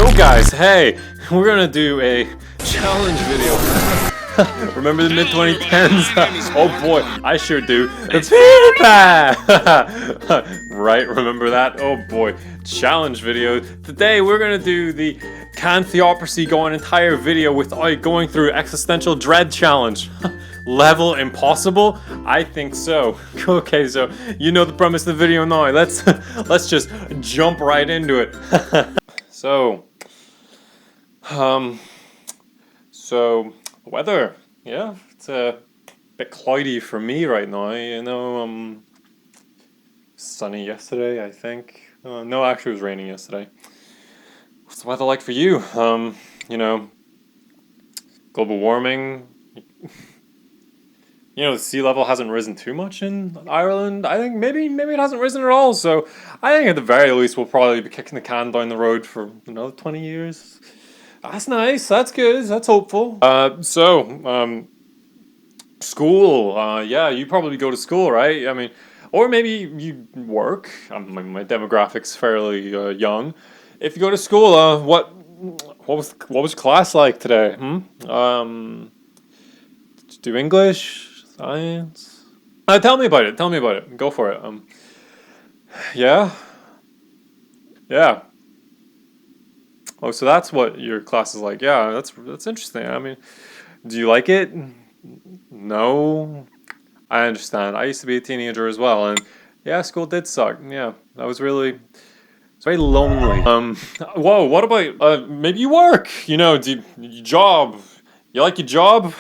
So guys, hey, we're gonna do a challenge video. Remember the mid-2010s? Oh boy, I sure do. The PewDiePie! Right, remember that? Oh boy, challenge video. Today we're gonna do the Can Theohopracy go an entire video without going through existential dread challenge? Level impossible? I think so. Okay, so you know the premise of the video now. Let's just jump right into it. So weather, yeah, it's a bit cloudy for me right now, you know, sunny yesterday, I think. No, actually it was raining yesterday. What's the weather like for you? You know, global warming, you know, the sea level hasn't risen too much in Ireland. I think maybe it hasn't risen at all, so I think at the very least we'll probably be kicking the can down the road for another 20 years. That's nice, that's good, that's hopeful. School, yeah, you probably go to school, right? I mean, or maybe you work. My demographic's fairly young. If you go to school, what was class like today? Did you do English? Science? Tell me about it. Tell me about it. Go for it. Yeah. Yeah. Oh, so that's what your class is like. Yeah, that's interesting. I mean, do you like it? No. I understand. I used to be a teenager as well, and yeah, school did suck. Yeah, that was it's very lonely. Whoa, what about maybe you work? You know, your job? You like your job?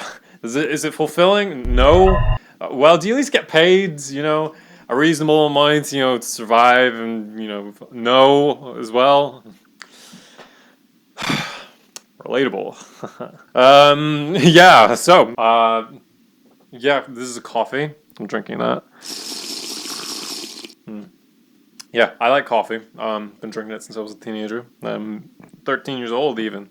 Is it fulfilling? No. Well, do you at least get paid? You know, a reasonable amount, you know, to survive, and you know, no as well. Relatable. Yeah. So, yeah, this is a coffee. I'm drinking that. Yeah, I like coffee. Been drinking it since I was a teenager. I'm 13 years old even.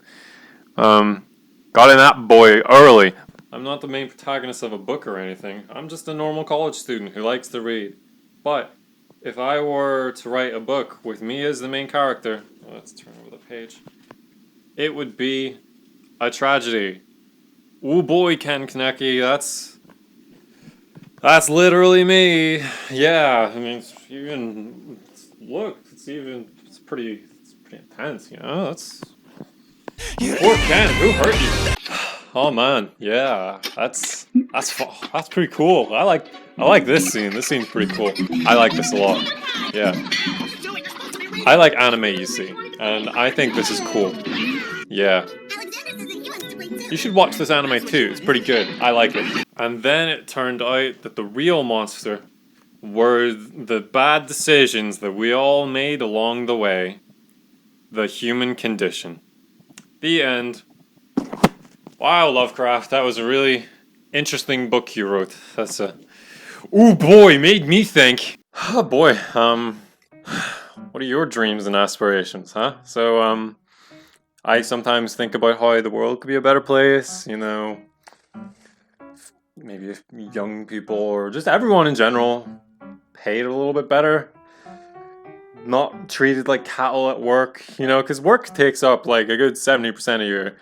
Got in that boy early. I'm not the main protagonist of a book or anything. I'm just a normal college student who likes to read. But if I were to write a book with me as the main character, let's turn over the page. It would be a tragedy. Oh boy, Ken Kaneki, that's literally me. Yeah, I mean, even look, it's pretty intense, you know. That's poor Ken. Who hurt you? Oh man, yeah, that's pretty cool. I like this scene. This scene's pretty cool. I like this a lot. Yeah, I like anime, you see, and I think this is cool. Yeah. You should watch this anime too, it's pretty good, I like it. And then it turned out that the real monster were the bad decisions that we all made along the way. The human condition. The end. Wow, Lovecraft, that was a really interesting book you wrote. That's a... Ooh boy, made me think. Oh boy, what are your dreams and aspirations, huh? So, I sometimes think about how the world could be a better place, you know, maybe if young people or just everyone in general paid a little bit better, not treated like cattle at work, you know, because work takes up like a good 70% of your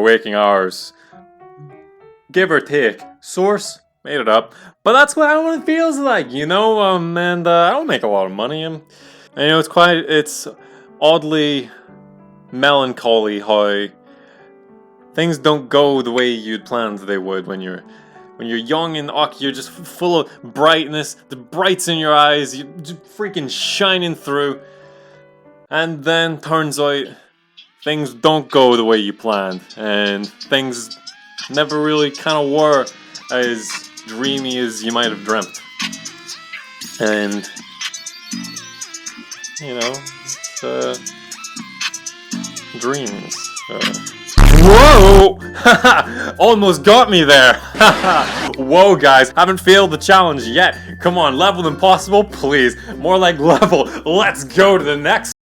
waking hours, give or take. Source, made it up, but that's what it feels like, you know, and I don't make a lot of money, and you know, it's oddly melancholy how things don't go the way you'd planned they would when you're young and you're just full of brightness, the brights in your eyes, you're just freaking shining through, and then turns out things don't go the way you planned, and things never really kind of were as dreamy as you might have dreamt. And you know, it's dreams. Whoa! Almost got me there. Whoa, guys, haven't failed the challenge yet. Come on, level impossible, please. More like level. Let's go to the next.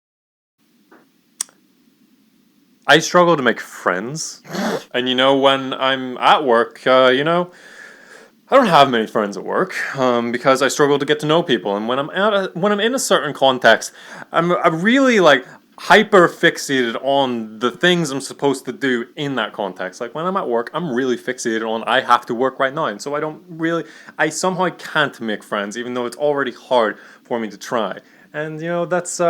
I struggle to make friends, and you know, when I'm at work, you know, I don't have many friends at work because I struggle to get to know people. And when I'm in a certain context, I really like. hyper fixated on the things I'm supposed to do in that context. Like when I'm at work, I'm really fixated on I have to work right now, and so I somehow can't make friends, even though it's already hard for me to try. And you know, that's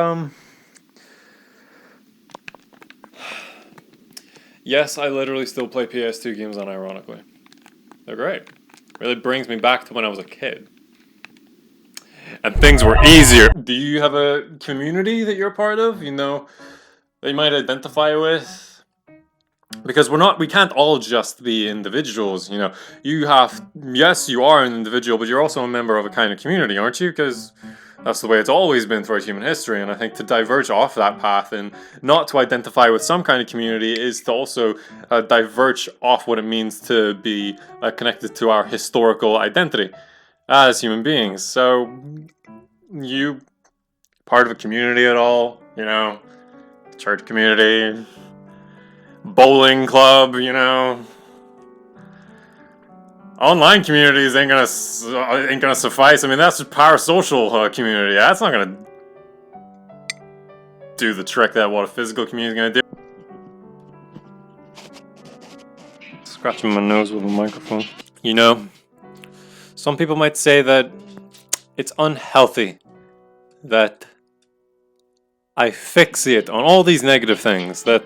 yes, I literally still play PS2 games unironically. They're great. Really brings me back to when I was a kid. And things were easier. Do you have a community that you're a part of, you know, that you might identify with? Because we can't all just be individuals, you know. Yes, you are an individual, but you're also a member of a kind of community, aren't you? Because that's the way it's always been throughout human history, and I think to diverge off that path and not to identify with some kind of community is to also diverge off what it means to be connected to our historical identity as human beings. So, you part of a community at all, you know, church community, bowling club, you know. Online communities ain't gonna suffice. I mean, that's just parasocial community. That's not gonna do the trick that what a physical community is gonna do. Scratching my nose with a microphone. You know, some people might say that it's unhealthy that I fixate on all these negative things, that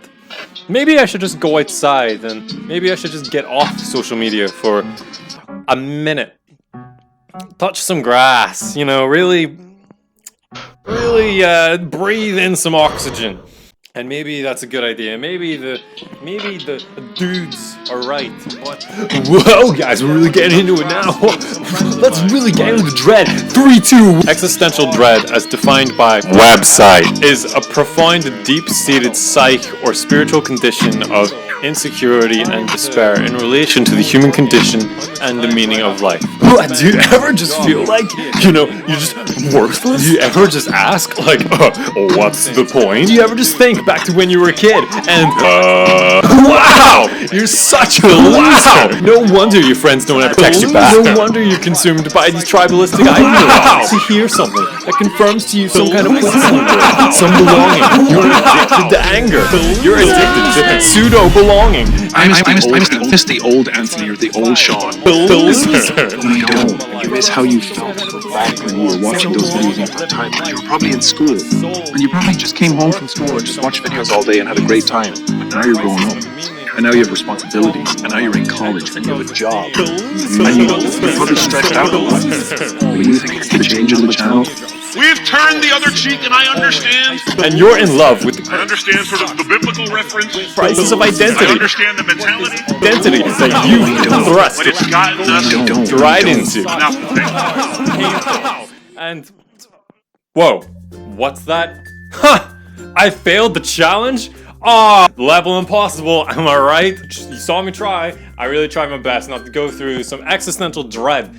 maybe I should just go outside and maybe I should just get off social media for a minute. Touch some grass, you know, really breathe in some oxygen. And maybe that's a good idea. Maybe the dudes are right. But whoa, guys, we're really getting into it now. Let's really get into the dread. 3, 2. Existential dread, as defined by website, is a profound, deep-seated psych or spiritual condition of insecurity and despair in relation to the human condition and the meaning of life. Do you ever just feel like, you know, you're just worthless? Do you ever just ask, like, what's the point? Do you ever just think back to when you were a kid and, wow, you're such a loser. No wonder your friends don't ever text you back. No wonder you're consumed by these tribalistic ideas. To hear something that confirms to you some kind of some belonging. You're addicted to anger. You're addicted to pseudo-belonging. I miss the old Anthony or the old Sean. You miss how you felt back when you were watching those videos at that time. You were probably in school, and you probably just came home from school and just watched videos all day and had a great time. But now you're growing up, and now you have responsibilities, and now you're in college, and you have a job, and you're probably stressed out a lot. When you think it's the change of the channel, we've turned the other cheek, and I understand. And you're in love with I understand sort of the biblical reference. crisis of identity. I understand the mentality. Identity that you thrust But it's gotten us right into. enough to think. And whoa, what's that? Huh! I failed the challenge? Level impossible, am I right? You saw me try. I really tried my best not to go through some existential dread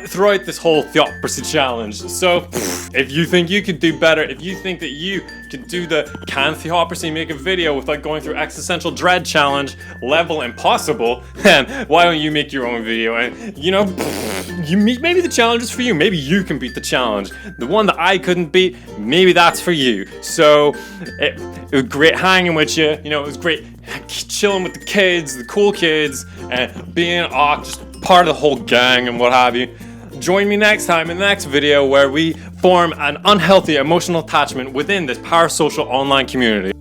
throughout this whole Theohopracy challenge. So, if you think you could do better, if you think that you could do the Can Theohopracy make a video without going through existential dread challenge, level impossible, then why don't you make your own video? And, you know, maybe the challenge is for you. Maybe you can beat the challenge. The one that I couldn't beat, maybe that's for you. So, it was great hanging with you. You know, it was great chilling with the kids, the cool kids, and being just part of the whole gang and what have you. Join me next time in the next video where we form an unhealthy emotional attachment within this parasocial online community.